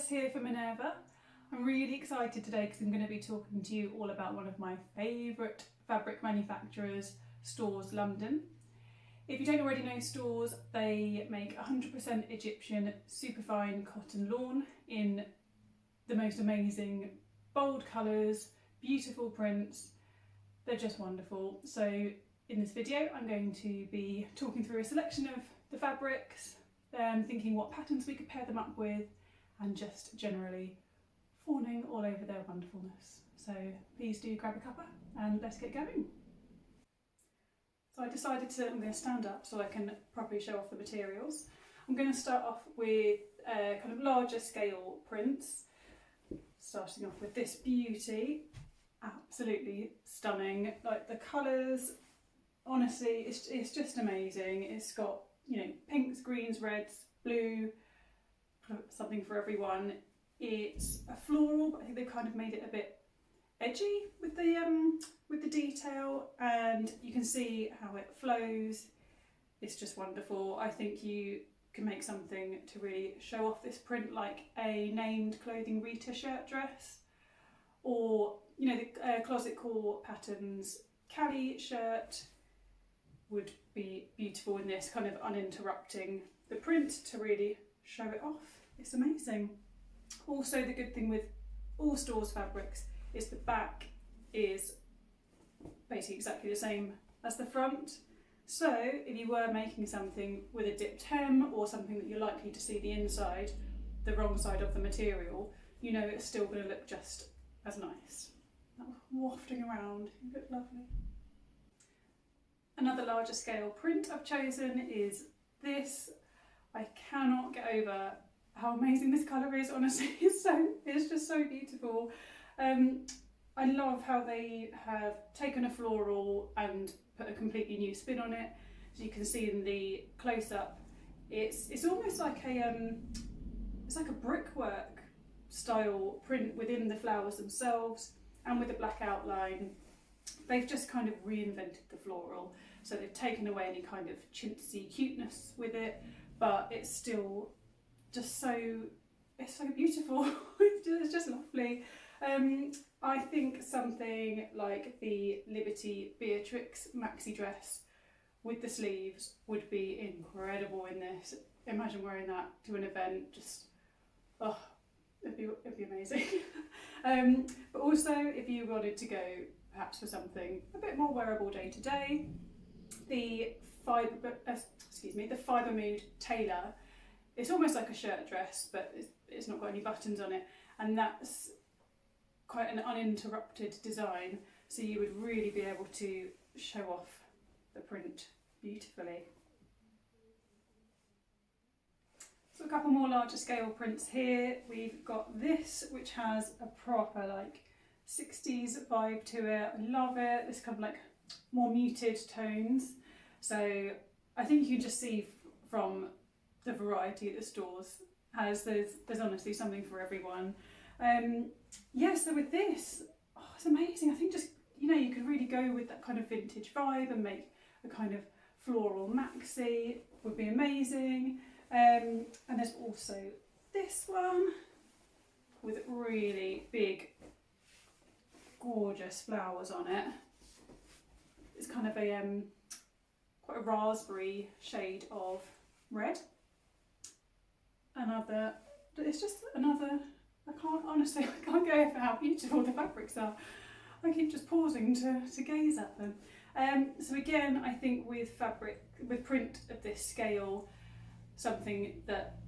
Jess here for Minerva. I'm really excited today because I'm going to be talking to you all about one of my favourite fabric manufacturers, Storrs London. If you don't already know Storrs, they make 100% Egyptian superfine cotton lawn in the most amazing bold colours, beautiful prints. They're just wonderful. So in this video I'm going to be talking through a selection of the fabrics, thinking what patterns we could pair them up with, and just generally fawning all over their wonderfulness. So please do grab a cuppa and let's get going. So I decided I'm going to stand up so I can properly show off the materials. I'm going to start off with kind of larger scale prints, starting off with this beauty. Absolutely stunning. Like the colours, honestly, it's just amazing. It's got, you know, pinks, greens, reds, blue, something for everyone. It's a floral, but I think they've kind of made it a bit edgy with the detail, and you can see how it flows. It's just wonderful. I think you can make something to really show off this print, like a named clothing Rita shirt dress, or you know, the closet core patterns Callie shirt would be beautiful in this, kind of uninterrupting the print to really show it off. It's amazing. Also, the good thing with all Storrs fabrics is the back is basically exactly the same as the front. So if you were making something with a dipped hem or something that you're likely to see the inside, the wrong side of the material, you know it's still going to look just as nice. That was wafting around, it looked lovely. Another larger scale print I've chosen is this. I cannot get over how amazing this colour is, honestly. It's just so beautiful. I love how they have taken a floral and put a completely new spin on it. As you can see in the close-up, it's almost like it's like a brickwork style print within the flowers themselves, and with a black outline. They've just kind of reinvented the floral, so they've taken away any kind of chintzy cuteness with it, but it's still just so beautiful. It's just lovely. I think something like the Liberty Beatrix maxi dress with the sleeves would be incredible in this. Imagine wearing that to an event, just, oh, it'd be amazing. But also, if you wanted to go perhaps for something a bit more wearable day to day, the Fibre Mood Tailor, it's almost like a shirt dress, but it's not got any buttons on it, and that's quite an uninterrupted design, so you would really be able to show off the print beautifully. So a couple more larger scale prints here. We've got this, which has a proper like 60s vibe to it. I love it. It's kind of like more muted tones. So I think you can just see from the variety that Storrs has, there's honestly something for everyone. Yeah, so with this, oh, it's amazing. I think just, you know, you could really go with that kind of vintage vibe and make a kind of floral maxi, would be amazing. And there's also this one with really big, gorgeous flowers on it. It's kind of a quite a raspberry shade of red. It's just another, I can't go over how beautiful the fabrics are. I keep just pausing to gaze at them. So again, I think with print of this scale, something that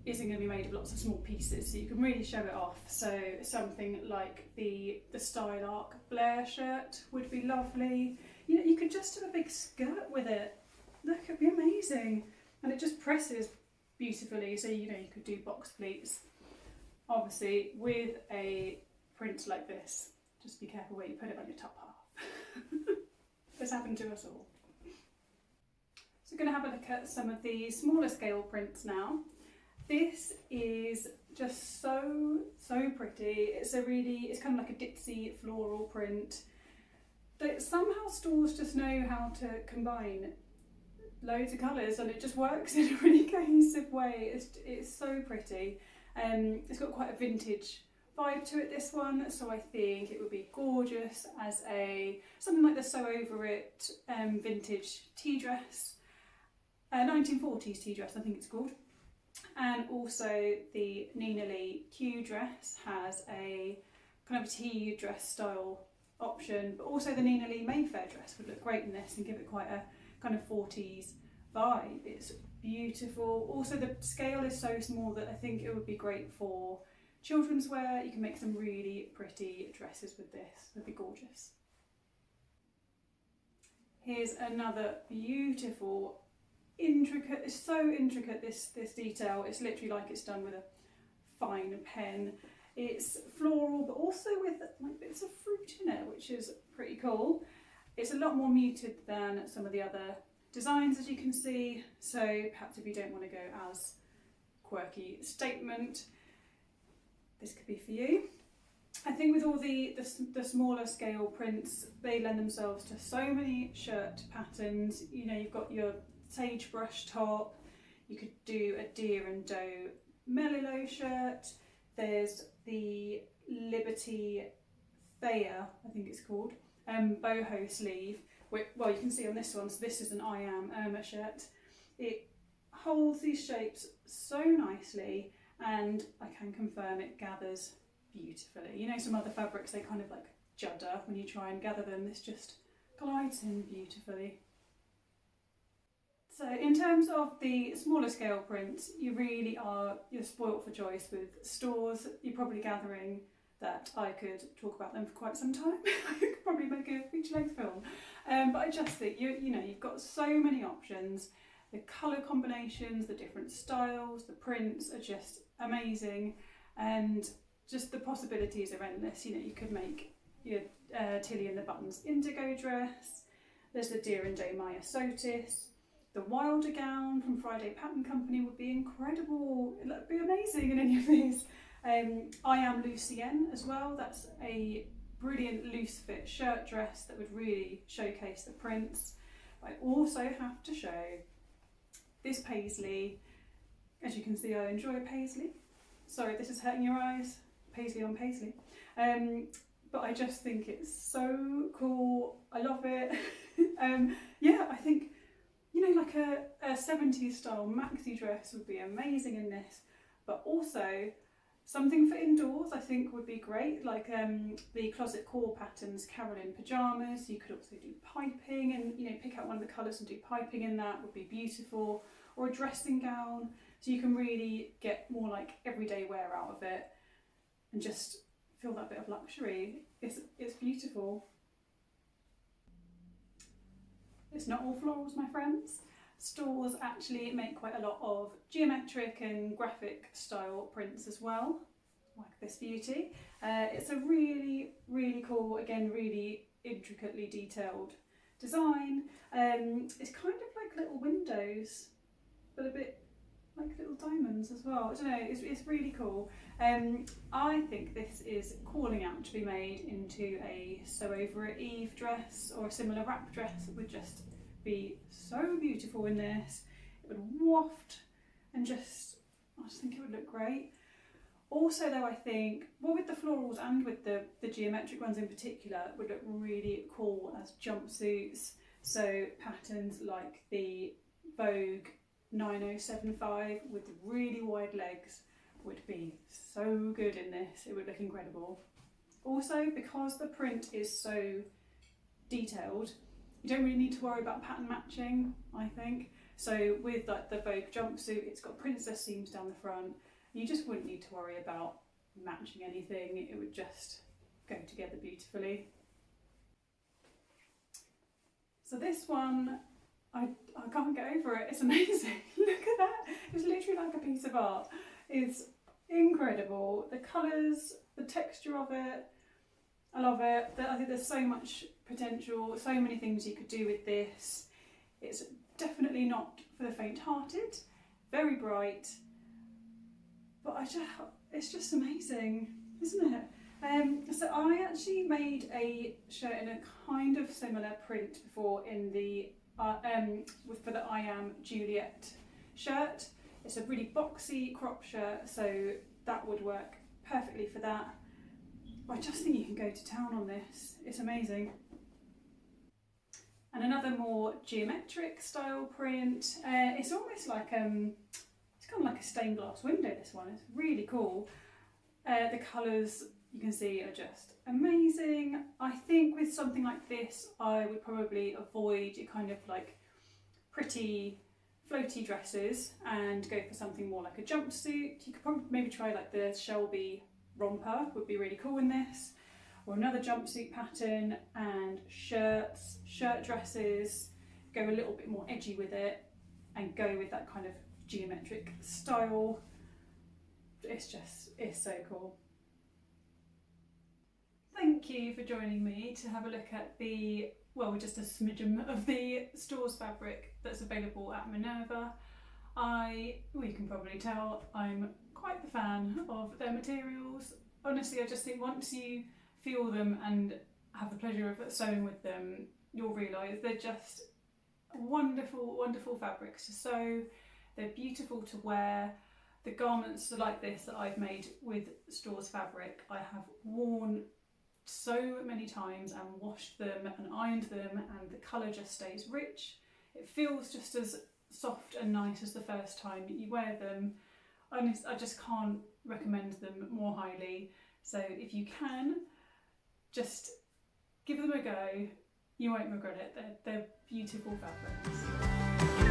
isn't going to be made of lots of small pieces, so you can really show it off. So something like the Style Arc Blair shirt would be lovely. You know, you could just have a big skirt with it. Look, it'd be amazing. And it just presses beautifully, so you know, you could do box pleats. Obviously, with a print like this, just be careful where you put it on your top half. This happened to us all. So we're going to have a look at some of the smaller scale prints now. This is just so pretty. It's kind of like a ditzy floral print. But somehow Storrs just know how to combine loads of colours, and it just works in a really cohesive way. It's so pretty. It's got quite a vintage vibe to it, this one, so I think it would be gorgeous as something like the Sew Over It vintage tea dress, 1940s tea dress I think it's called. And also the Nina Lee Q dress has a kind of a tea dress style option, but also the Nina Lee Mayfair dress would look great in this and give it quite a kind of 40s vibe. It's beautiful. Also the scale is so small that I think it would be great for children's wear. You can make some really pretty dresses with this, would be gorgeous. Here's another beautiful, intricate, it's so intricate this detail, it's literally like it's done with a fine pen. It's floral but also with like bits of fruit in it, which is pretty cool. It's a lot more muted than some of the other designs, as you can see, so perhaps if you don't want to go as quirky statement, this could be for you. I think with all the smaller scale prints, they lend themselves to so many shirt patterns. You know, you've got your sagebrush top, you could do a deer and doe melilo shirt, there's the Liberty Thayer, I think it's called, boho sleeve, which, well, you can see on this one, so this is an I Am Irma shirt. It holds these shapes so nicely, and I can confirm it gathers beautifully. You know, some other fabrics, they kind of like judder when you try and gather them. This just glides in beautifully. So in terms of the smaller scale prints, you're spoilt for choice with Storrs. You're probably gathering that I could talk about them for quite some time. I could probably make a feature-length film. But I just think you've got so many options. The colour combinations, the different styles, the prints are just amazing, and just the possibilities are endless. You know, you could make your Tilly and the Buttons indigo dress. There's the Deer and Day Maya Sotis. The Wilder gown from Friday Pattern Company would be incredible. It would be amazing in any of these. I Am Lucienne as well. That's a brilliant loose fit shirt dress that would really showcase the prints. I also have to show this paisley. As you can see, I enjoy paisley. Sorry, this is hurting your eyes. Paisley on paisley. But I just think it's so cool. I love it. Yeah, I think, you know, like a 70s style maxi dress would be amazing in this, but also something for indoors I think would be great, like the Closet Core Patterns Carolyn pyjamas. You could also do piping and, you know, pick out one of the colours and do piping in that, would be beautiful. Or a dressing gown, so you can really get more like everyday wear out of it and just feel that bit of luxury. It's beautiful. It's not all florals, my friends. Storrs actually make quite a lot of geometric and graphic style prints as well, like this beauty. It's a really, really cool, again, really intricately detailed design. It's kind of like little windows, but a bit like little diamonds as well. I don't know, it's really cool. I think this is calling out to be made into a Sew Over It Eve dress or a similar wrap dress. It would just be so beautiful in this. It would waft and I just think it would look great. Also though, I think, well, with the florals and with the geometric ones in particular, it would look really cool as jumpsuits. So patterns like the Vogue 9075 with really wide legs would be so good in this. It would look incredible. Also, because the print is so detailed, you don't really need to worry about pattern matching, I think. So with like the Vogue jumpsuit, it's got princess seams down the front. You just wouldn't need to worry about matching anything. It would just go together beautifully. So this one, I can't get over it. It's amazing. Look at that. It's literally like a piece of art. It's incredible. The colours, the texture of it, I love it. I think there's so much potential, so many things you could do with this. It's definitely not for the faint-hearted. Very bright, but it's just amazing, isn't it? So I actually made a shirt in a kind of similar print before in the for the I Am Juliet shirt. It's a really boxy crop shirt, so that would work perfectly for that. I just think you can go to town on this, it's amazing. And another more geometric style print. It's almost like it's kind of like a stained glass window, this one. It's really cool. The colours you can see are just amazing. I think with something like this I would probably avoid your kind of like pretty floaty dresses and go for something more like a jumpsuit. You could probably maybe try like the Shelby romper, would be really cool in this. Or another jumpsuit pattern, and shirts, shirt dresses, go a little bit more edgy with it and go with that kind of geometric style. It's so cool. Thank you for joining me to have a look at the, well, just a smidgen of the Storrs fabric that's available at Minerva. Well, you can probably tell I'm quite the fan of their materials. Honestly, I just think once you feel them and have the pleasure of sewing with them, you'll realise they're just wonderful, wonderful fabrics to sew. They're beautiful to wear. The garments like this that I've made with Storrs fabric, I have worn so many times and washed them and ironed them, and the colour just stays rich. It feels just as soft and nice as the first time you wear them. Honestly, I just can't recommend them more highly. So if you can, just give them a go. You won't regret it. They're beautiful fabrics.